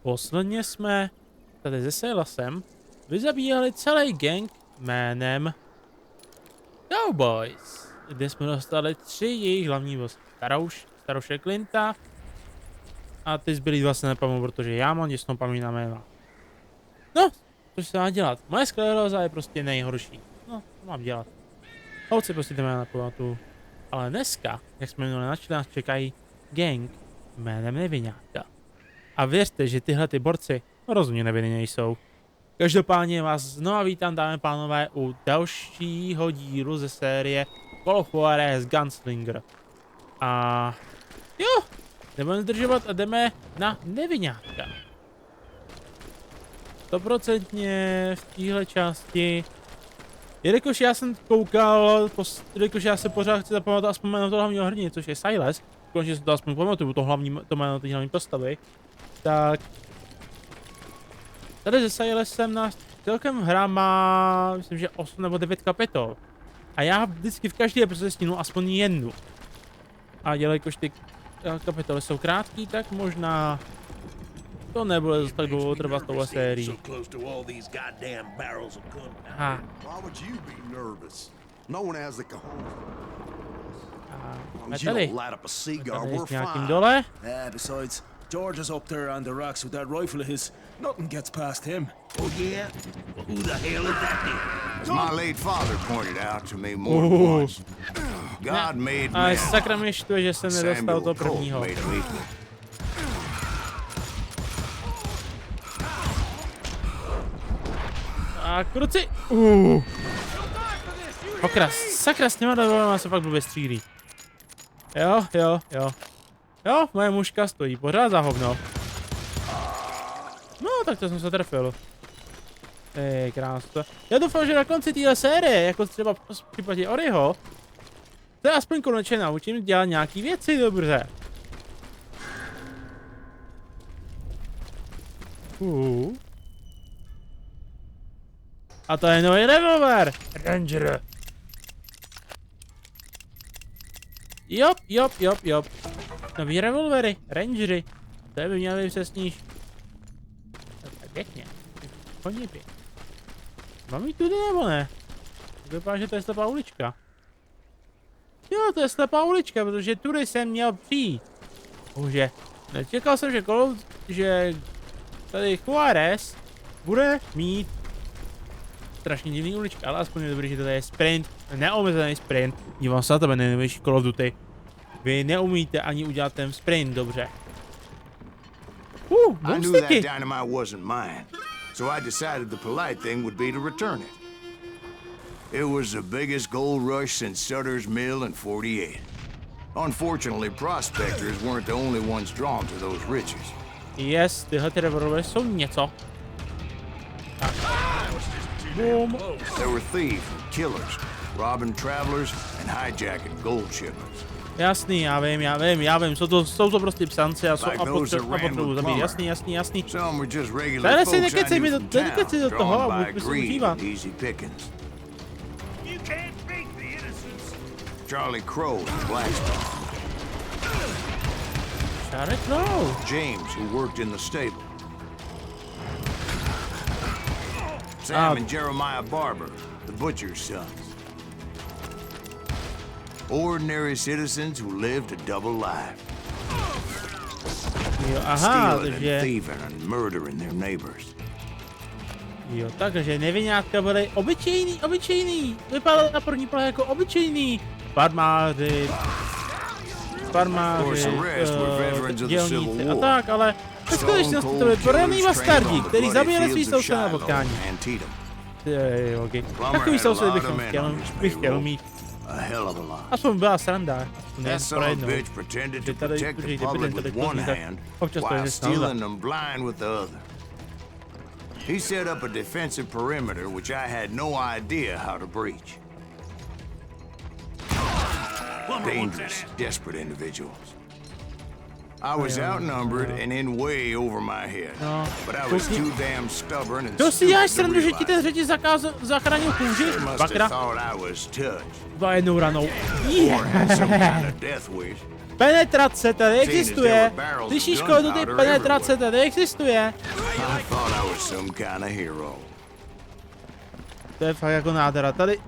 Posledně jsme tady se Silasem vyzabíjeli celý gang jménem Cowboys, kde jsme dostali 3 jejich hlavní bossy. Staroušek Linta a ty zbylí vlastně nepamatuju, protože já mám děsnou paměť na jména. No, co se má dělat? Moje skleróza je prostě nejhorší. No, co mám dělat? Holci prostě jdeme na pamatuju. Ale dneska, jak jsme minule načali, nás čekají gang jménem Neviňátka. A věřte, že tyhle ty borci rozhodně nevinní nejsou. Každopádně vás znova vítám, dámy a pánové, u dalšího dílu ze série Juarez Gunslinger. A jo, nebudeme zdržovat a jdeme na Neviňátka. 100% v téhle části, jelikož já jsem koukal, jelikož já se pořád chci zapamatovat aspoň jméno toho hlavního hrdiny, což je Silas, konečně se to aspoň pamatuju, to jméno té hlavní postavy, tak tady se Silasem nás celkem hra má, myslím, že 8 nebo 9 kapitol. A já vždycky v každé epizodě stihnu aspoň jednu. A jelikož ty kapitoly jsou krátký, tak možná to nebude zase tak dlouho trvat touhle sérií. Aha. A tady s nějakým dole. George is up there on the rocks with that rifle of his. Nothing gets past him. Oh yeah? Well, who the hell is that then? As my late father pointed out to me more than once, God made man. A sakra mě štve, že jsem nedostal toho prvního. A kruci! Okras, sakra, s těma dovolama se fakt blbě střílí. Jo, moje mužka stojí pořád za hovno. No, tak to jsem se trefil. Krásno. Já doufám, že na konci téhle série, jako třeba v případě Oriho, se aspoň konečně naučím dělat nějaký věci dobře. A to je nový revolver. Ranger. Jop. Nový revolvery, rangery. To by měly být přesníž. Tak pěkně. Hodně pěkně. Mám jít tudy nebo ne? Vypadá, že to je slepá ulička. Jo, to je slepá ulička, protože tudy jsem měl přijít. Bože. Nečekal jsem, že tady Juarez bude mít strašně divný ulička, ale aspoň je dobrý, že to je sprint. Neomezený sprint. Dívám se na tebe, nejnovější Call of Duty. Vy neumíte ani udělat ten sprint dobře. I knew that dynamite wasn't mine, so I decided the polite thing would be to return it. It was the biggest gold rush since Sutter's Mill in '48. Unfortunately, prospectors weren't the only ones drawn to those riches. Yes, tyhle ty revolvery jsou něco. Boom. There were thieves and killers, robbing travelers and hijacking gold shipments. Jasný, já vím, jsou to prostě psanci a jsou a potřebuji zabít, jasný. Tady si nekeci do toho a buď si užívat. Charlie Crow and Blackstone. Charlie Crow. James, who worked in the stable. Sam and Jeremiah Barber, the butcher's sons. Ordinary citizens who lived a double life. Jo, aha, stealing and thieving and murdering their neighbors. Jo, takže Neviňátka byli obyčejní. Vypadali na první pohled jako obyčejní. Farmáři, dělníci a tak, ale ve skutečnosti to byli poraný bastardi, kteří zabíjeli svý sousedy na potkání. Takový sousedy bych chtěl mít. Aspoň byla sranda. That son of a bitch pretended to protect the public with one hand while stealing them blind with the other. He set up a defensive perimeter which I had no idea how to breach. Dangerous, desperate individuals. I was outnumbered and in way over my head, but I was too damn stubborn and stupid to realize it. Must have thought I was touched. Or had some kind of death wish. Penetrace tady existuje. Slyšíš, Klodu, ty penetrace tady existuje. I thought I was some kind of hero. To je fakt jako nádhera. Tady,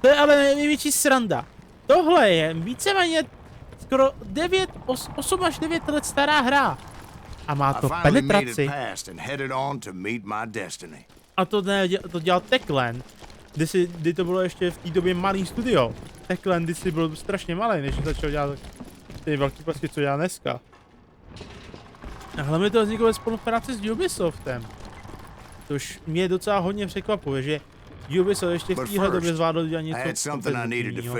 to je ale největší sranda. Tohle je víceméně skoro 8 až 9 let stará hra. A má to penetraci. A to dělal Techland, kdy to bylo ještě v té době malý studio. Techland kdysi byl strašně malý, než začal dělat ty velký plesky, co dělá dneska. A hlavně to vzniklo ve spolupráci s Ubisoftem. Což mě docela hodně překvapuje, že Ubisoft ještě v téhle době zvládl dělat něco kompletního.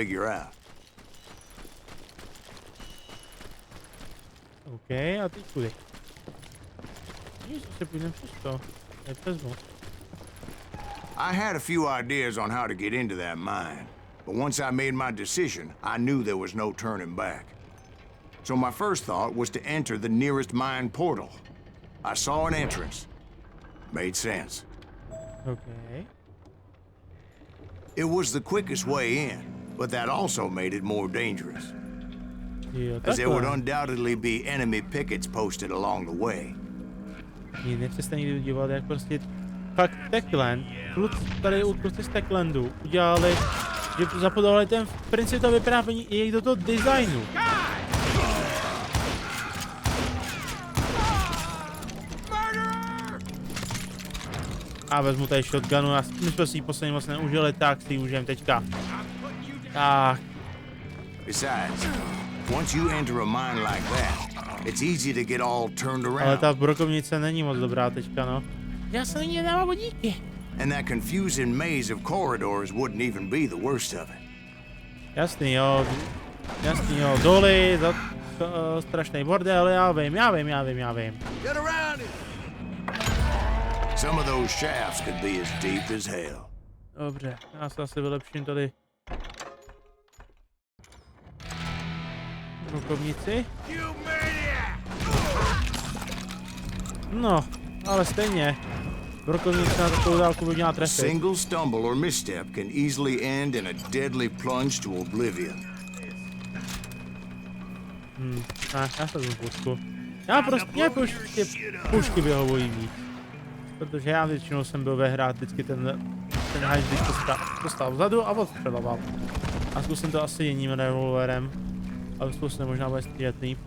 OK, a teď kudy? Se půjdeme přes to. I had a few ideas on how to get into that mine, but once I made my decision, I knew there was no turning back. So my first thought was to enter the nearest mine portal. I saw an entrance. Made sense. Okay. It was the quickest way in, but that also made it more dangerous, as there would undoubtedly be enemy pickets posted along the way. Nepřestaň nikdy dívat, jak prostě fakt Techland, tady kluci z Techlandu udělali, že zapodali ten princip toho vyprávění i jejich do toho designu. A vezmu tady shotgunu a my jsme si ji posledně moc neužili, tak si ji užijem teďka. Tak. Besides, once you enter a mine like that, it's easy to get all turned around. Ale ta brokovnice není moc dobrá teďka, no. Já se není nedávám vodíky. And that confusing maze of corridors wouldn't even be the worst of it. Jasný, jo. Jasný, jo. Doly, strašný bordel, já vím. Get around it. Some of those shafts could be as deep as hell. Dobře, já se asi vylepším tady. Brokovnici. No, ale stejně. Brokovnice na takovou dálku by měla trefit. Single stumble or misstep can easily end in a deadly plunge to oblivion. Já se vezmu pušku. Já prostě pušky vyhovují víc. Protože já většinou jsem byl ve hrát vždycky ten hajs, když to stál vzadu a odstřeloval. A zkusím to asi jiným revolverem. Ale zkusím možná bude střílet líp.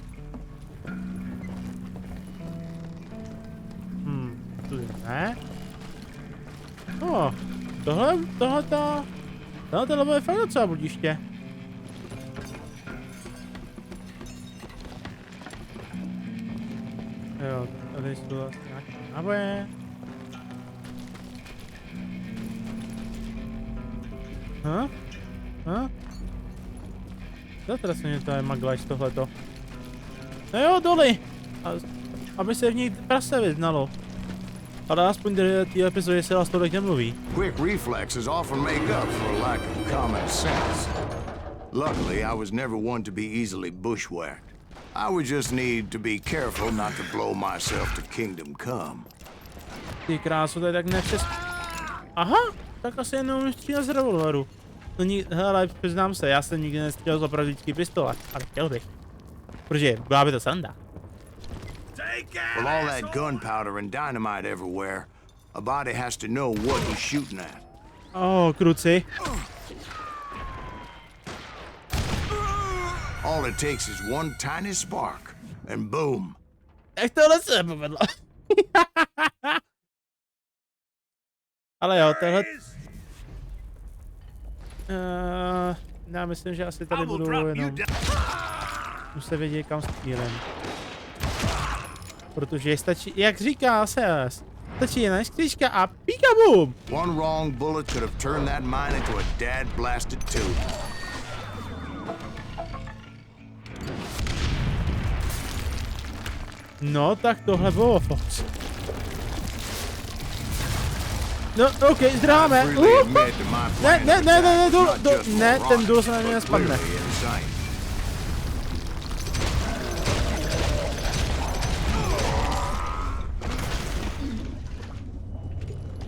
Tu ne. No, tohle je fakt docela budiště. Jo, tady jsou vlastně nějaké náboje. To teda se mě to je maglajs tohleto. No jo, doly! Aby se v ní prase vyznalo. Ale aspoň té epizodě se vás tolik nemluví. Quick reflexes often make up for a lack of common sense. Luckily, I was never one to be easily bushwhacked. I would just need to be careful not to blow myself to kingdom come. Ty krásu, to je tak nepřes... Aha, tak asi jenom střílet z revolveru. No hele, přiznám se, já jsem nikdy nestřílel z opravdický pistole, ale chtěl bych. Protože byla by to sranda. With all that gunpowder and dynamite everywhere, a body has to know what he's shooting at. Oh, kruci. All it takes is one tiny spark, and boom. Jak tohle se nepovedlo? Ale jo, tohle... já myslím, že asi tady budu jenom... Musím vědět, kam střílem. Protože stačí, jak říká Silas, stačí jedna skříčka a píkabum! One wrong bullet could have turned that mine into a dad-blasted tube. No, tak tohle bylo Fox. No, OK, zdráme. Ne, ten důl se na mě nespadne.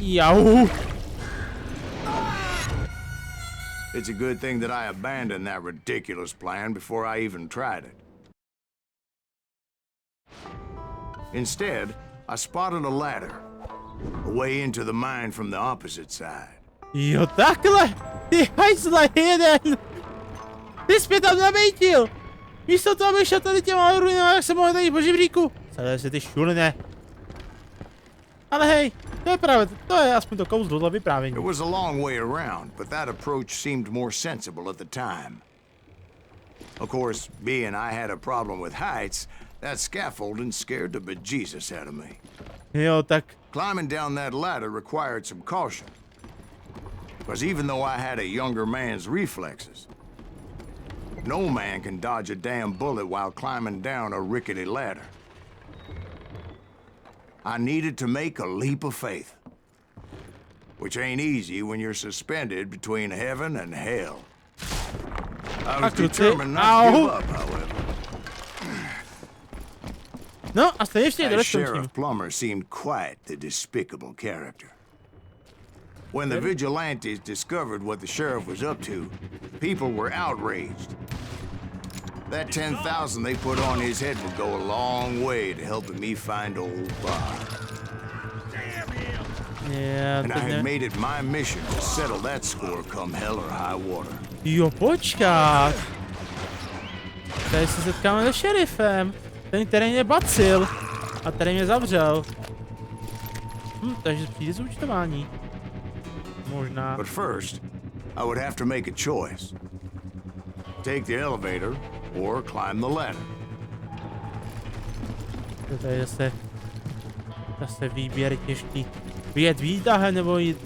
Jau. It's a good thing that I abandoned that ridiculous plan before I even tried it. Instead, I spotted a ladder, a way into the mine from the opposite side. Jo, takhle! Ty hajzle, jeden! Ty jsi mě tam nabejtil! Místo toho, abych šel tady těma ruinama, jak se mohl tady po žebříku. Celé se ty šulné. Ale hej, to je právě, to je aspoň to kouzlo dla vyprávění. It was a long way around, but that approach seemed more sensible at the time. Of course, being I had a problem with heights, that scaffolding scared the bejesus out of me. Jo, tak. Climbing down that ladder required some caution. Because even though I had a younger man's reflexes, no man can dodge a damn bullet while climbing down a rickety ladder. I needed to make a leap of faith, which ain't easy when you're suspended between heaven and hell. I was determined not to give up, however. No, a stejně ještě As Sheriff Plummer seemed quite the despicable character. When the vigilantes discovered what the sheriff was up to, people were outraged. That 10,000 they put on his head would go a long way to helping me find old Bob. Yeah, and I had made it my mission to settle that score come hell or high water. Jo, počkat. Tady se setkáme se šerifem. Ten, který mě bacil. A který mě zavřel. Takže přijde zúčtování. Možná. But first, I would have to make a choice. Take the elevator or climb the ladder. To je zase výběr těžký. Vyjet výtahem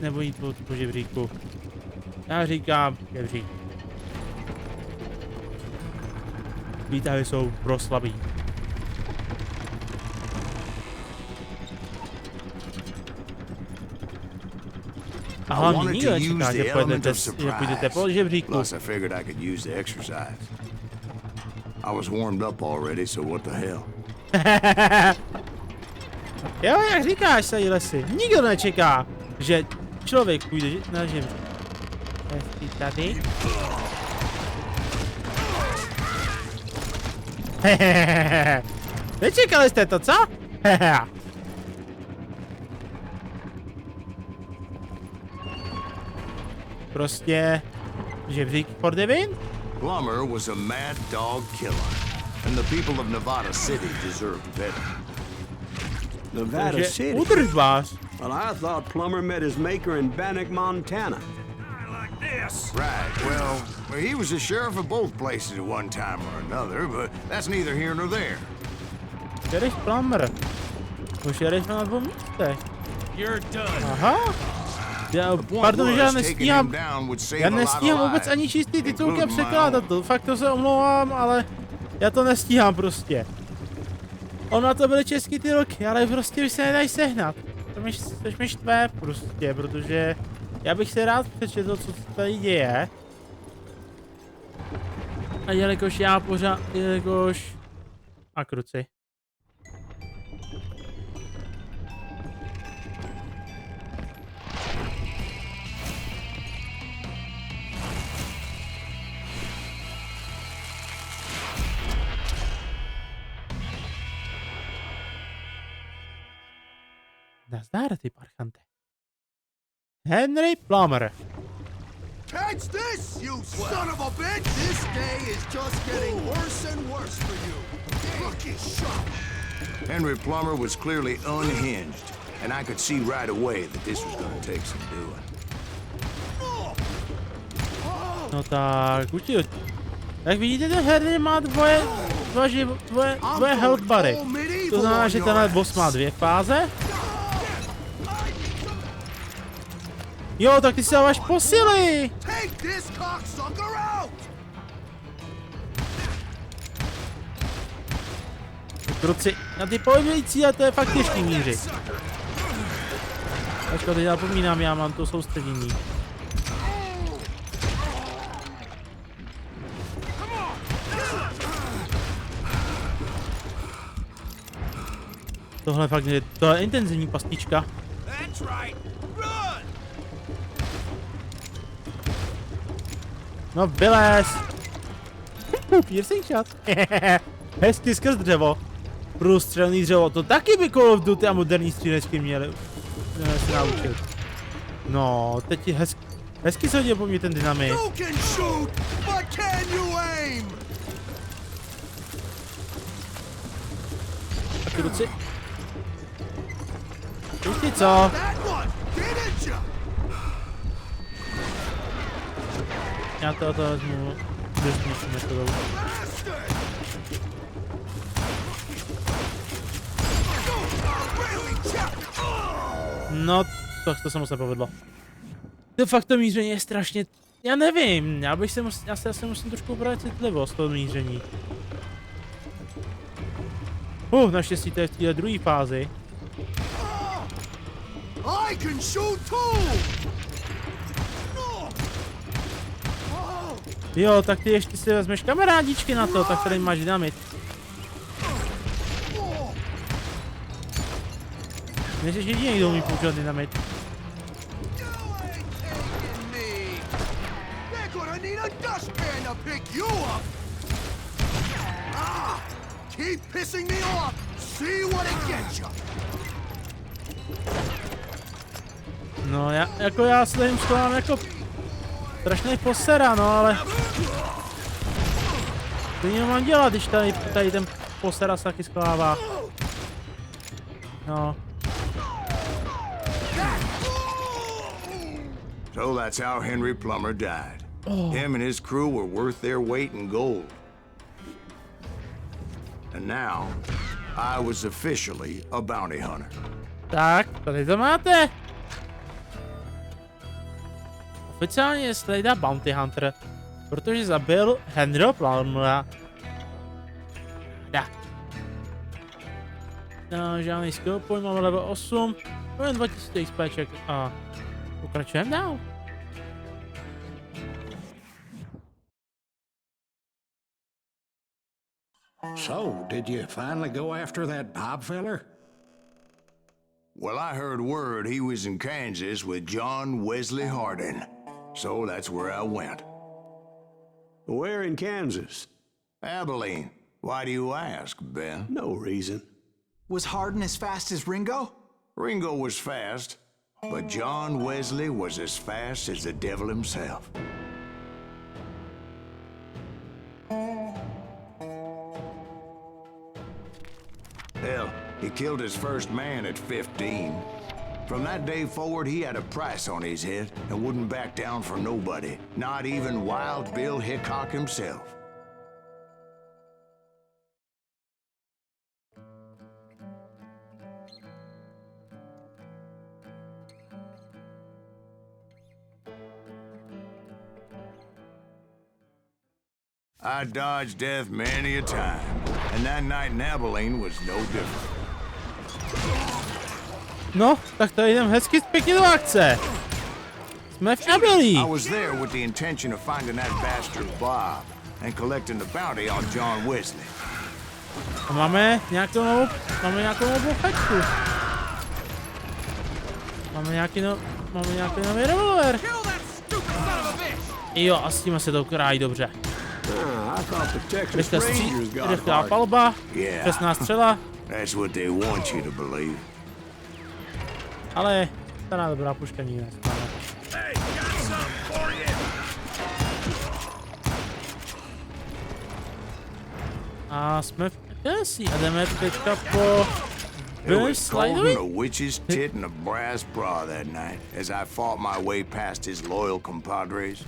nebo jít po žebříku. Já říkám žebřík. Výtahy jsou pro slabý. A hlavně nikdo nečeká, že půjdete po žebříku. Plus I figured I could use the exercise. I was warmed up already, so what the hell? Jo, jak říkáš, Silasi, nikdo nečeká, že člověk půjde na žebřík. Jestli tady. Nečekali jste to, co? Prostě žebřík for the win? Plummer was a mad dog killer, and the people of Nevada City deserved better. Nevada City? Udrž vás. Well, I thought Plummer met his maker in Bannock, Montana. Right, well, he was the sheriff of both places at one time or another, but that's neither here nor there. Šerif Plummer. Šerif na dvou místech. Aha. Pardon, že já nestíhám vůbec ani čistý titulky a překládat to, fakt to se omlouvám, ale já to nestíhám prostě. Ono to byly český titulky, ale prostě by se nedají sehnat. Což mi štve prostě, protože já bych se rád přečetl, co tady děje. A jelikož a kruci. Nazdar, ty parchante. Henry Plummer. Catch this, you son of a bitch! This day is just getting worse and worse for you. Lucky shot. Henry Plummer was clearly unhinged, and I could see right away that this was gonna take some doing. No tak, util. Jak vidíte, ten Hardin má dvoje health bary. To znamená, že tenhle boss má 2 fáze. Jo, tak ty si dáváš posily! Kruci, na ty pohybující, a to je fakt těžký míři. Počkat, teď zapomínám, já mám to soustředění. Tohle fakt je, to je intenzivní pastička. No vylez! Piercing shot. Hezky skrz dřevo. průstřelný dřevo, to taky by Call of Duty a moderní střílečky měly se naučit. No, teď je hezky se hodil po mně ten dynamit. You can shoot, but can you aim? Taky ruci. Víš ty co? That one, didn't you? Já to vezmu bezpečnou metodou. Bastard! You are really checked. No, to se moc nepovedlo. To fakt to míření je strašně... Já nevím, já se asi musím trošku upravit citlivost toho míření. Naštěstí to je v téhle druhé fázi. I can shoot too. No. Oh. Jo, tak ty ještě si vezmeš kamarádičky na to, tak tady máš dynamit. Nejsi jediný, kdo umí používat dynamit. You ain't taking me. They're gonna need a dustpan to pick you up. Ah, keep pissing me off. See what it gets you. No, já se tady schovám jako strašný posera, no, ale... To nic mám dělat, když tady ten posera se taky schovává. No. So that's how Henry Plummer died. Him and his crew were worth their weight in gold. And now, I was officially a bounty hunter. Tak, tady to máte. Oficiálně je Slade Bounty Hunter, protože zabil Henryho Plummera. No, žádný skill point, máme level 8, máme 2000 XPček a pokračujeme dál. So, did you finally go after that Bob feller? Well, I heard word he was in Kansas with John Wesley Hardin. So that's where I went. Where in Kansas? Abilene. Why do you ask, Ben? No reason. Was Hardin as fast as Ringo? Ringo was fast, but John Wesley was as fast as the devil himself. Hell, he killed his first man at 15. From that day forward, he had a price on his head and wouldn't back down for nobody, not even Wild Bill Hickok himself. I dodged death many a time, and that night in Abilene was no different. No, tak tady jdem hezky pěkně do akce. Jsme v Abilene. I was there with the intention of finding that bastard Bob and collecting the bounty on John Wesley. A máme nějakou novou bouchačku. Máme nějaký nový revolver. Jo, a s tím se to krájí dobře. I thought the Texas Rangers got Rychlá Hardin. palba, Yeah. přesná střela, That's what they want you to believe. ale ta dobrá puška nikdy nestále. A jsme v Tennessee a jdeme teďka po It was cold in Slidovi. a witch's tit and a brass bra that night as I fought my way past his loyal compadres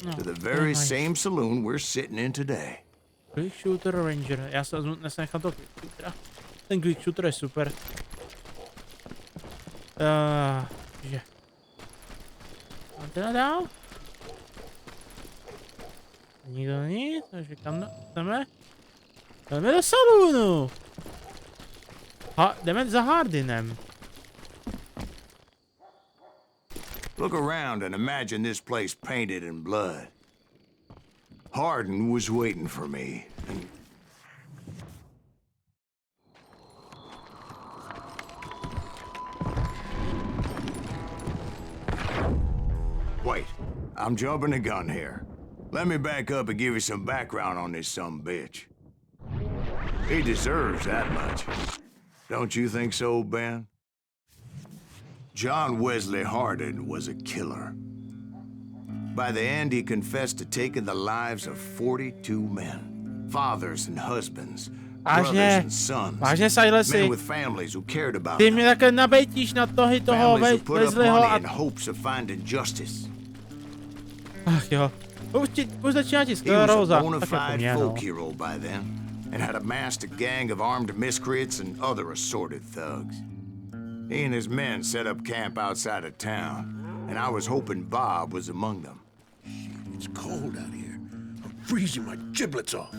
No, to the very same saloon we're sitting in today. Quick Shooter Ranger, já se dnes nechám to Quick Shootera. Ten Quick Shooter je super. Že. A teda dál? Nikdo není, takže kam jdeme? Jdeme do salonu! Jdeme za Hardinem. Look around and imagine this place painted in blood. Hardin was waiting for me, and wait, I'm jumping the gun here. Let me back up and give you some background on this sumbitch. He deserves that much. Don't you think so, Ben? John Wesley Hardin was a killer. By the end, he confessed to taking the lives of 42 men. Fathers and husbands. Brothers and sons. Vážně, Silasi. Men with families who cared about Ty them. mě takhle nabejtíš na tohy toho Families who put up Wesleyho money a... in hopes of finding justice. Ach jo. Už začíná ti He was a skleróza. bona Tak jako fide mě, no. folk hero by then, and had amassed a gang of armed miscreants and other assorted thugs. He and his men set up camp outside of town, and I was hoping Bob was among them. It's cold out here. I'm freezing my giblets off.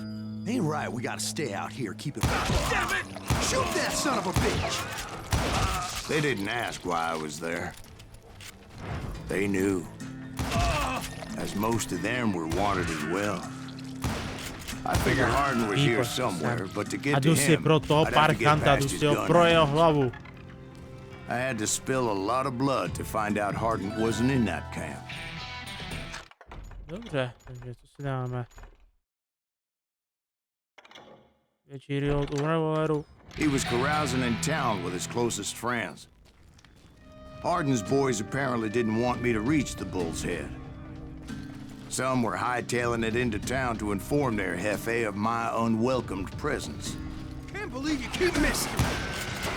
Ain't right, we gotta stay out here, keep it... Damn it! Shoot that son of a bitch! They didn't ask why I was there. They knew. As most of them were wanted as well. I figured Hardin was here somewhere, but to A get to jdu si him, pro toho I'd have to get parchanta, past jdu his si ho gun. pro jeho hlavu. I had to spill a lot of blood to find out Hardin wasn't in that camp. Dobře, takže co si dáme? Větší reload u revolveru. He was carousing in town with his closest friends. Hardin's boys apparently didn't want me to reach the Bull's Head. Some were hightailing it into town to inform their jefe of my unwelcomed presence. Can't believe you keep missing.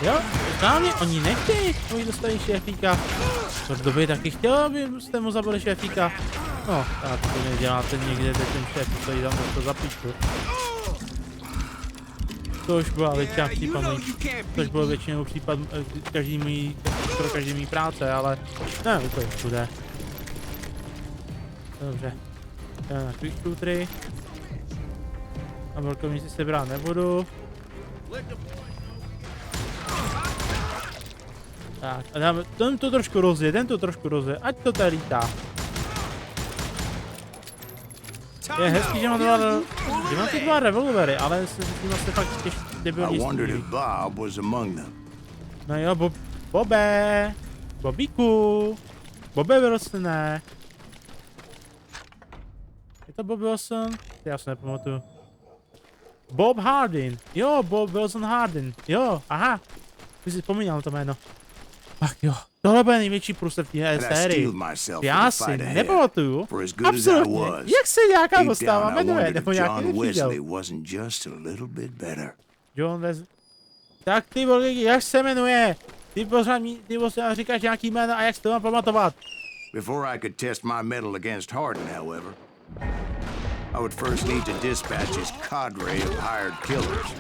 Jo, správně, oni nechtějí, aby dostali šéfíka. Kdo by taky chtěl, abyste mu zabili šéfíka. No, tak to neděláte někde, kde ten šéf stojí tam to zapíčku. To už byla většina případů, což bylo většinou případ pro každý mý práce, ale ne, to je bude. Dobře, jdeme na quick shootery. A velkovníci si brát nebudu. Tak, a dáme, ten to trošku rozje, ať to tady lítá. Je hezký, že mám ty dva revolvery, ale s tím se fakt těžký debilní I wondered if střílí. Bob was among them. No jo, Bobíku, Bobe Wilsone. Je to Bob Wilson? Já se nepamatuju. Bob Hardin, jo, Bob Wilson Hardin, jo, aha. Už si vzpomínal to jméno. Ach jo, tohle bude největší průsled té sérii. Já si nepamatuju, absolutně, jak se nějaká postava jmenuje, nebo nějaký nepřítel. John Wesley. Tak ty vole, jak se jmenuje? Ty pořád říkáš nějaký jméno a jak si to mám pamatovat? Before I could test my mettle against Hardin, however, I would first need to dispatch his cadre of hired killers.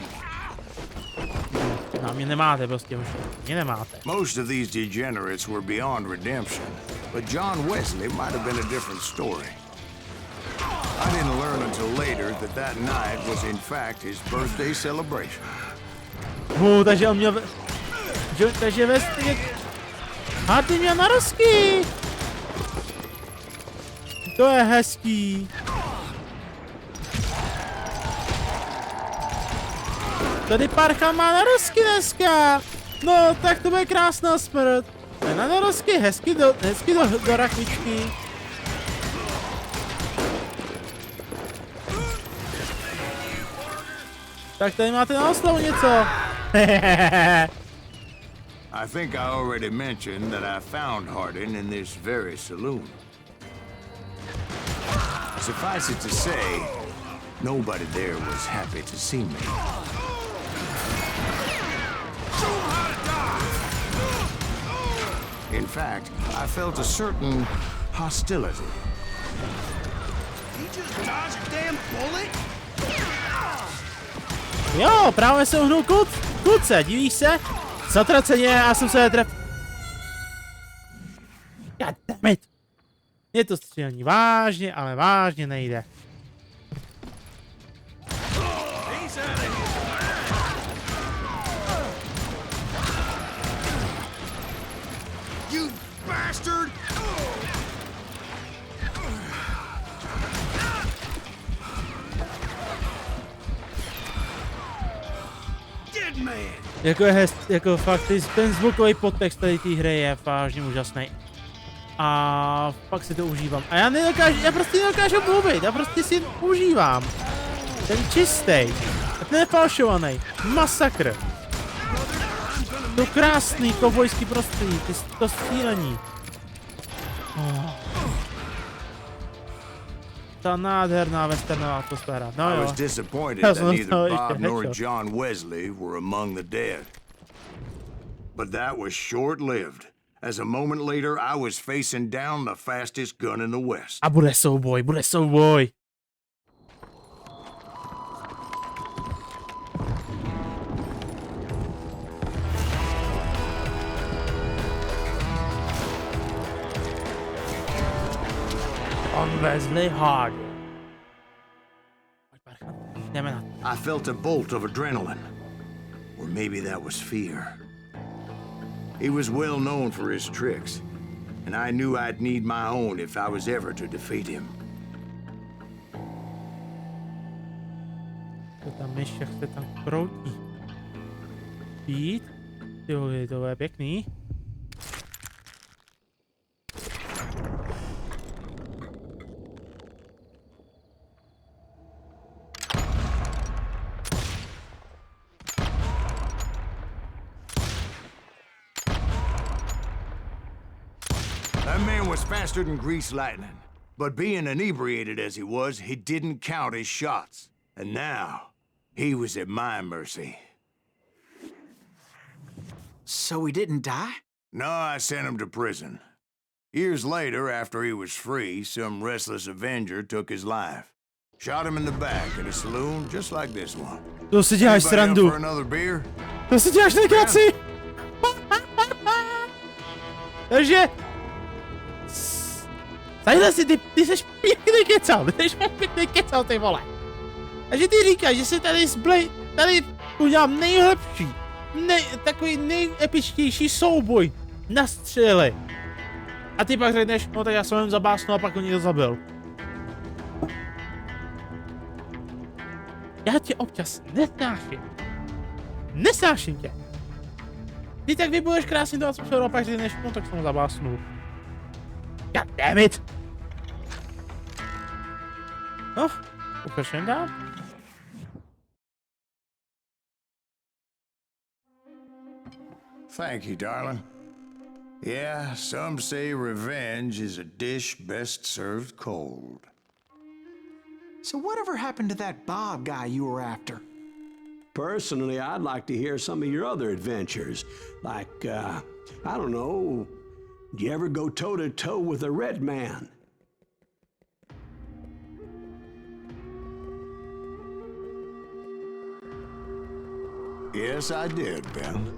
No, mě nemáte prostě už. Mě nemáte. Most of these degenerates were beyond redemption, but John Wesley might have been a different story. I didn't learn until later that that night was in fact his birthday celebration. Takže on měl... Takže Wesley... A ty měl narozky! To je hezký. Tady parchan má narozky dneska. No, tak to bude krásná smrt. Na narozky, hezky do rakvičky. Tak tady máte na oslavu něco. I think I already mentioned that I found Hardin in this very saloon. Suffice it to say, nobody there was happy to see me. In fact, I felt a certain hostility. He just dodged a damn bullet? Jo, právě jsem uhnul kuce, divíš se? Zatraceně, já jsem se netref... Goddammit. Je to střílení vážně, ale vážně nejde. You bastard! Dead man! Jako fakt, ten zvukový podtext tady té hry je vážně úžasný. A fakt si to užívám. A já prostě nedokážu mluvit, já prostě si užívám. Ten čistý. Nefalšovaný. Masakr. To krásný kovbojský prostředí, to střílení. Ta nádherná westernová atmosféra. No I jo. was disappointed Já that jsem neither dostal Bob ještě nor headshot. John Wesley were among the dead. But that was short-lived, as a moment later I was facing down the fastest gun in the West. A bude souboj, bude souboj. On Wesley Hardin. Pojď, parchanti, jdeme na to. I felt a bolt of adrenaline. Or maybe that was fear. He was well known for his tricks, and I knew I'd need my own if I was ever to defeat him. To tam myš, jak se tam kroutí. Pít. Jo, to je pěkný. That man was faster than greased lightning. But being inebriated as he was, he didn't count his shots. And now, he was at my mercy. So he didn't die? No, I sent him to prison. Years later, after he was free, some restless avenger took his life. Shot him in the back at a saloon just like this one. To si děláš Anybody up srandu. for another beer? To si děláš legraci. Takže... Tadyhle si ty seš pěkný kecal, ty seš pěkný kecal, ty vole. Takže ty říkáš, že si tady udělám nejlepší, takový nejepičtější souboj na střely. A ty pak řekneš, no tak já jsem jen zabásnu a pak ho někdo zabil. Já tě občas nesnáším. Nesnáším tě. Ty tak vybudeš krásně to atmosféru a pak řekneš, no tak jsem ho zabásnu. God damn it! No, ukažem dál. Thank you, darling. Yeah, some say revenge is a dish best served cold. So whatever happened to that Bob guy you were after? Personally, I'd like to hear some of your other adventures. Like, I don't know, did you ever go toe-to-toe with a red man? Yes, I did, Ben.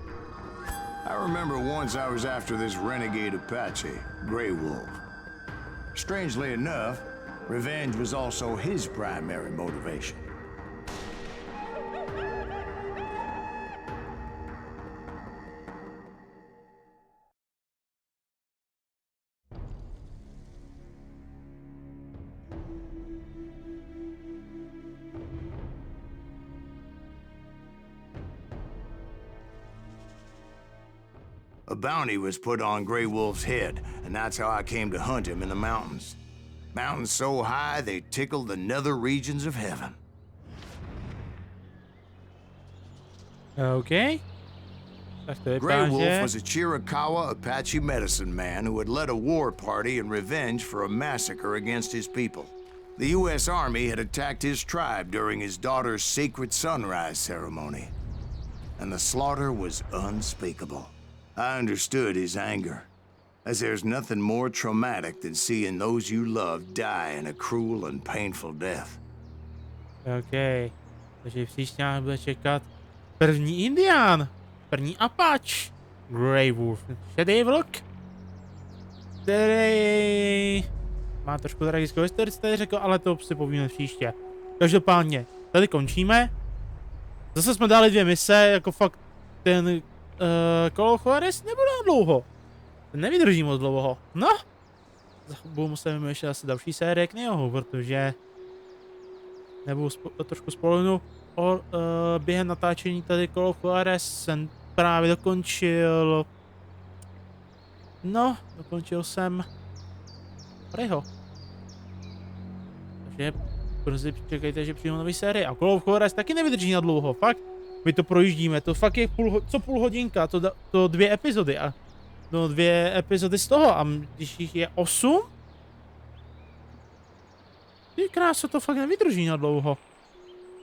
I remember once I was after this renegade Apache, Grey Wolf. Strangely enough, revenge was also his primary motivation. A bounty was put on Grey Wolf's head, and that's how I came to hunt him in the mountains. Mountains so high they tickled the nether regions of heaven. Okay. Grey Wolf was a Chiricahua Apache medicine man who had led a war party in revenge for a massacre against his people. The U.S. Army had attacked his tribe during his daughter's sacred sunrise ceremony, and the slaughter was unspeakable. I understood his anger, as there's nothing more traumatic than seeing those you love die in a cruel and painful death. OK. Takže příště nás bude čekat první Indián, první Apache, Grey Wolf, šedý vlk, který má trošku tragickou historii, tady řekl, ale to si povíme příště. Každopádně, tady končíme. Zase jsme dali 2 mise, jako fakt ten Juarez nebude dlouho. Ten nevydrží moc dlouho. No, budu muset vymýšlet asi další série k něho, protože nebo trošku spolehnu během natáčení tady Juarez jsem právě dokončil. No, dokončil jsem Prýho. Takže brzy čekejte, že přijde nový série. A Call of Juarez taky nevydrží na dlouho, fakt. My to projíždíme, to fakt je půl hodinka, to 2 epizody a no 2 epizody z toho a když jich je 8, ty kráso, to fakt nevydrží na dlouho.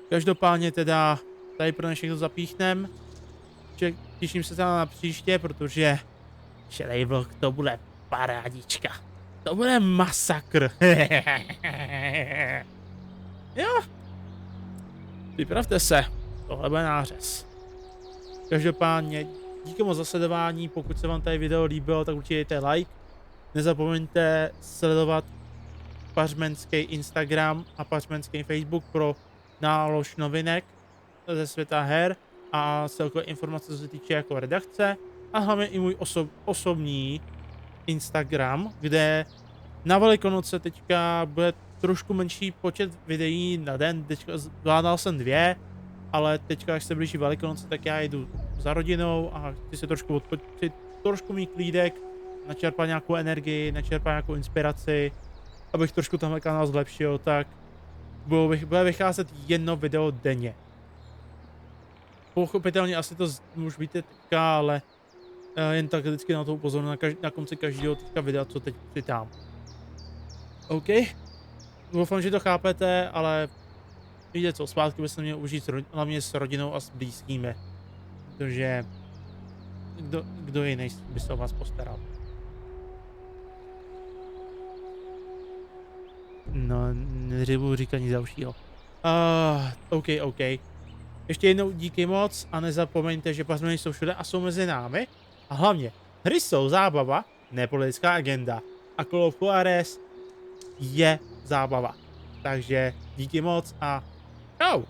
Každopádně teda tady pro dnešek to zapíchnem. Těším se teda na příště, protože šedej vlk to bude parádička. To bude masakr. Jo. Připravte se. Tohle bude nářez. Každopádně díky moc za sledování. Pokud se vám tady video líbilo, tak určitě dejte like. Nezapomeňte sledovat pařmenský Instagram a pařmenský Facebook pro nálož novinek ze světa her a celkové informace, co se týče jako redakce. A hlavně i můj osobní Instagram, kde na Velikonoce teďka bude trošku menší počet videí na den. Teďka zvládal jsem 2, ale teďka, až se blíží Velikonoce, tak já jdu za rodinou a chci se trošku odpočít, trošku mít klídek, načerpat nějakou energii, načerpat nějakou inspiraci, abych trošku tenhle kanál zlepšil, tak bude vycházet 1 video denně. Pochopitelně asi to už víte teďka, ale jen tak vždycky na to upozorňuji na konci každého teďka videa, co teď přitám. OK? Doufám, že to chápete, ale víte co, svátky byste měli užít hlavně s rodinou a s blízkými. Protože kdo jiný by se o vás postaral. No, nebudu říkat nic dalšího. OK. Ještě jednou díky moc a nezapomeňte, že pařmeni jsou všude a jsou mezi námi. A hlavně, hry jsou zábava, ne politická agenda. A Call of Juarez je zábava. Takže díky moc a čau.